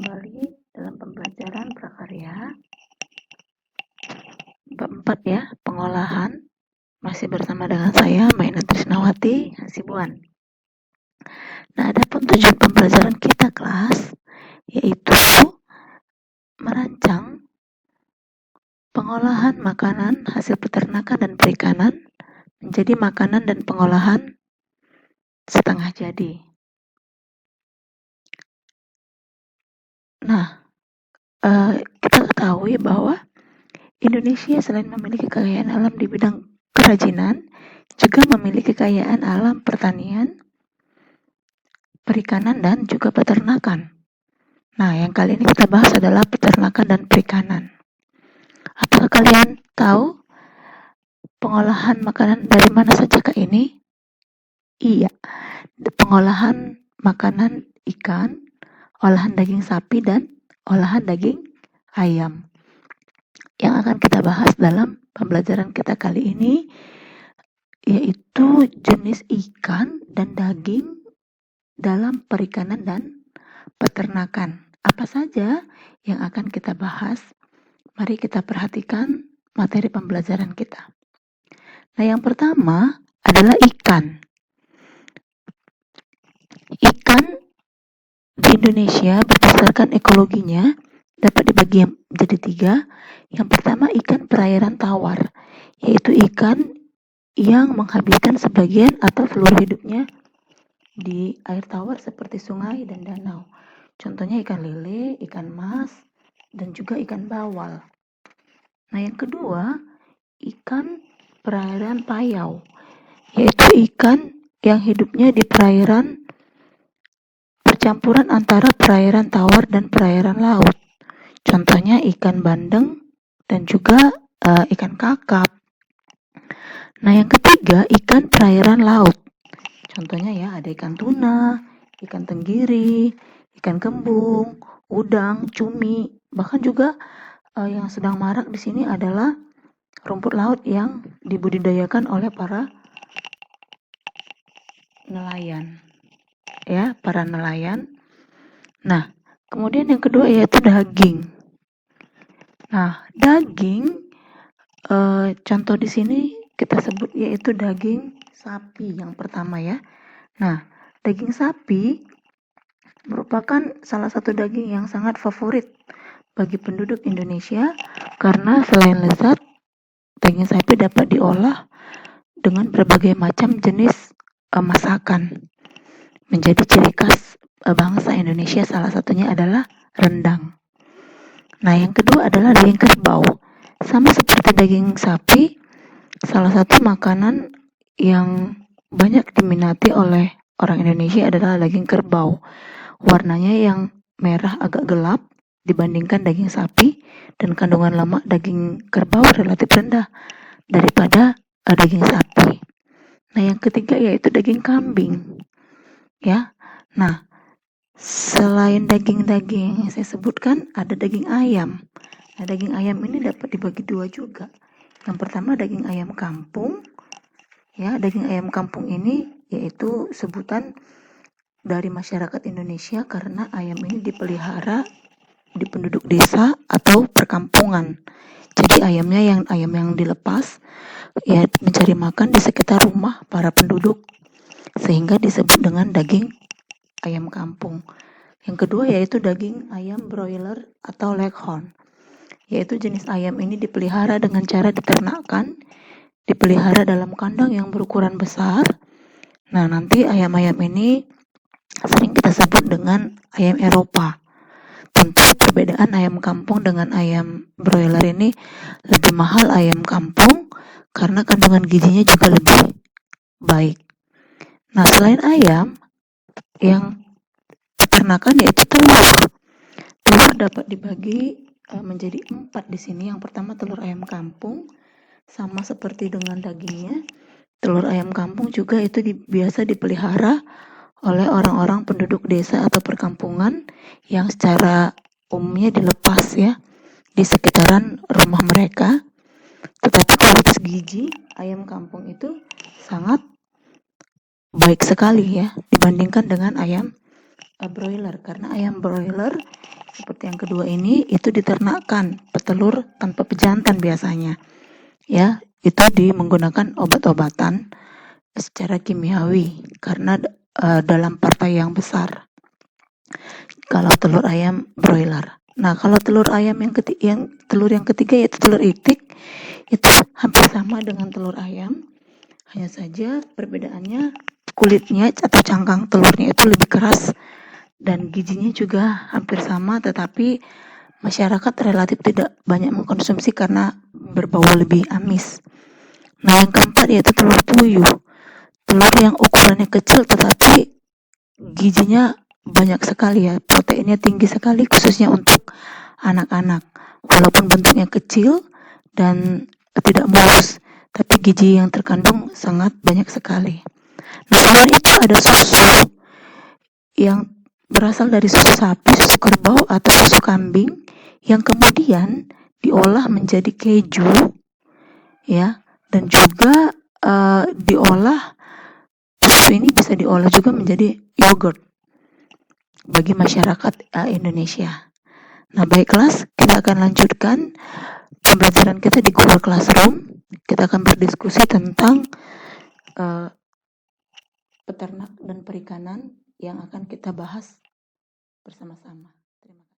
kembali dalam pembelajaran prakarya bab 4 ya, pengolahan. Masih bersama dengan saya, Maina Trisnawati Hasibuan. Nah, adapun tujuan pembelajaran kita kelas yaitu merancang pengolahan makanan hasil peternakan dan perikanan menjadi makanan dan pengolahan setengah jadi. Nah, kita ketahui bahwa Indonesia selain memiliki kekayaan alam di bidang kerajinan, juga memiliki kekayaan alam pertanian, perikanan, dan juga peternakan. Nah, yang kali ini kita bahas adalah peternakan dan perikanan. Apakah kalian tahu pengolahan makanan dari mana saja Kak ini? Iya, pengolahan makanan ikan, olahan daging sapi, dan olahan daging ayam. Yang akan kita bahas dalam pembelajaran kita kali ini yaitu jenis ikan dan daging dalam perikanan dan peternakan. Apa saja yang akan kita bahas? Mari kita perhatikan materi pembelajaran kita. Nah, yang pertama adalah ikan. Ikan di Indonesia berdasarkan ekologinya dapat dibagi menjadi 3. Yang pertama ikan perairan tawar, yaitu ikan yang menghabiskan sebagian atau seluruh hidupnya di air tawar seperti sungai dan danau. Contohnya ikan lele, ikan mas, dan juga ikan bawal. Nah, yang kedua, ikan perairan payau, yaitu ikan yang hidupnya di perairan percampuran antara perairan tawar dan perairan laut. Contohnya ikan bandeng dan juga ikan kakap. Nah, yang ketiga, ikan perairan laut. Contohnya ya, ada ikan tuna, ikan tenggiri, ikan kembung, udang, cumi, bahkan juga yang sedang marak di sini adalah rumput laut yang dibudidayakan oleh para nelayan. Ya, para nelayan. Nah, kemudian yang kedua yaitu daging. Nah, daging contoh di sini kita sebut yaitu daging sapi yang pertama ya. Nah, daging sapi merupakan salah satu daging yang sangat favorit bagi penduduk Indonesia karena selain lezat, daging sapi dapat diolah dengan berbagai macam jenis masakan. Menjadi ciri khas bangsa Indonesia, salah satunya adalah rendang. Nah, yang kedua adalah daging kerbau. Sama seperti daging sapi, salah satu makanan yang banyak diminati oleh orang Indonesia adalah daging kerbau. Warnanya yang merah agak gelap dibandingkan daging sapi, dan kandungan lemak daging kerbau relatif rendah daripada daging sapi. Nah, yang ketiga yaitu daging kambing. Ya. Nah, selain daging-daging yang saya sebutkan, ada daging ayam. Nah, daging ayam ini dapat dibagi 2 juga. Yang pertama daging ayam kampung. Ya, daging ayam kampung ini yaitu sebutan dari masyarakat Indonesia karena ayam ini dipelihara di penduduk desa atau perkampungan. Jadi ayam yang dilepas ya mencari makan di sekitar rumah para penduduk, sehingga disebut dengan daging ayam kampung. Yang kedua yaitu daging ayam broiler atau leghorn, yaitu jenis ayam ini dipelihara dengan cara diternakkan, dipelihara dalam kandang yang berukuran besar. Nah, nanti ayam-ayam ini sering kita sebut dengan ayam Eropa. Tentu perbedaan ayam kampung dengan ayam broiler ini lebih mahal ayam kampung karena kandungan gizinya juga lebih baik. Nah, selain ayam, yang peternakan yaitu telur. Telur dapat dibagi menjadi 4 di sini. Yang pertama telur ayam kampung, sama seperti dengan dagingnya. Telur ayam kampung juga itu biasa dipelihara oleh orang-orang penduduk desa atau perkampungan yang secara umumnya dilepas ya di sekitaran rumah mereka. Tetapi kualitas gizi ayam kampung itu sangat baik sekali ya dibandingkan dengan ayam broiler, karena ayam broiler seperti yang kedua ini, itu diternakkan petelur tanpa pejantan biasanya. Ya, itu menggunakan obat-obatan secara kimiawi karena dalam partai yang besar. Kalau telur ayam broiler. Nah, kalau telur ayam telur yang ketiga yaitu telur itik, itu hampir sama dengan telur ayam. Hanya saja perbedaannya kulitnya atau cangkang telurnya itu lebih keras dan gizinya juga hampir sama, tetapi masyarakat relatif tidak banyak mengkonsumsi karena berbau lebih amis. Nah, yang keempat yaitu telur puyuh. Telur yang ukurannya kecil tetapi gizinya banyak sekali ya, proteinnya tinggi sekali khususnya untuk anak-anak. Walaupun bentuknya kecil dan tidak mulus, tapi gizi yang terkandung sangat banyak sekali. Nah, selain itu ada susu yang berasal dari susu sapi, susu kerbau, atau susu kambing yang kemudian diolah menjadi keju, ya, dan juga diolah susu ini bisa diolah juga menjadi yogurt bagi masyarakat Indonesia. Nah, baik kelas, kita akan lanjutkan pembelajaran kita di Google Classroom. Kita akan berdiskusi tentang peternak dan perikanan yang akan kita bahas bersama-sama. Terima kasih.